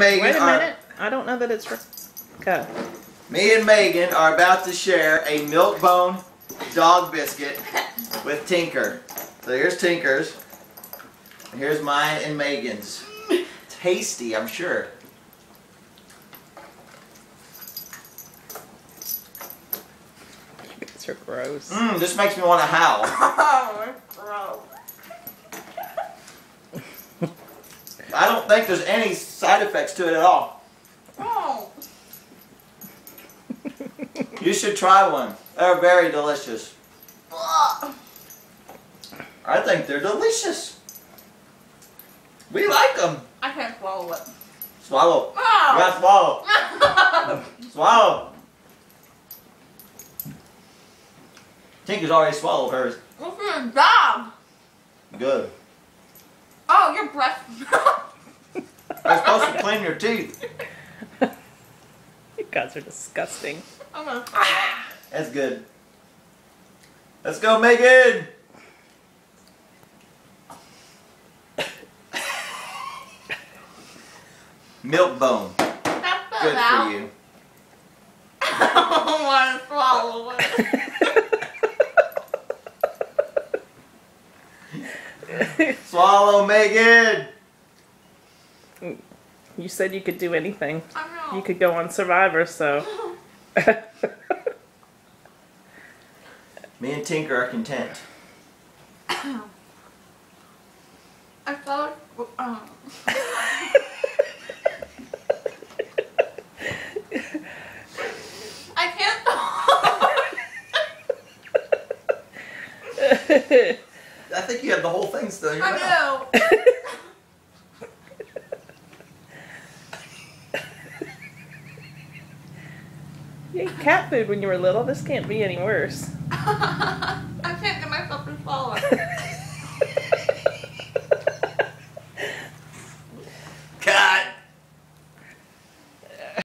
and Megan Wait a minute. I don't know that it's... Okay. Me and Megan are about to share a milk bone dog biscuit with Tinker. So here's Tinker's. Here's mine and Megan's. Tasty, I'm sure. These are gross. This makes me want to howl. Oh, it's gross. I don't think there's any side effects to it at all. Oh. You should try one. They're very delicious. Ugh. I think they're delicious. We like them. I can't swallow it. Swallow. Oh. You gotta swallow. Swallow. Tinker's already swallowed hers. This is a dog. Good. Oh, your breath. You're supposed to clean your teeth. You guys are disgusting. I'm gonna swallow it. That's good. Let's go, Megan. Milk bone. That's Good out. for you. I don't want to swallow it. Swallow, Megan. You said you could do anything. I know. You could go on Survivor, so... Me and Tinker are content. I felt like... I can't. I think you have the whole thing still in your mouth. I know. You ate cat food when you were little. This can't be any worse.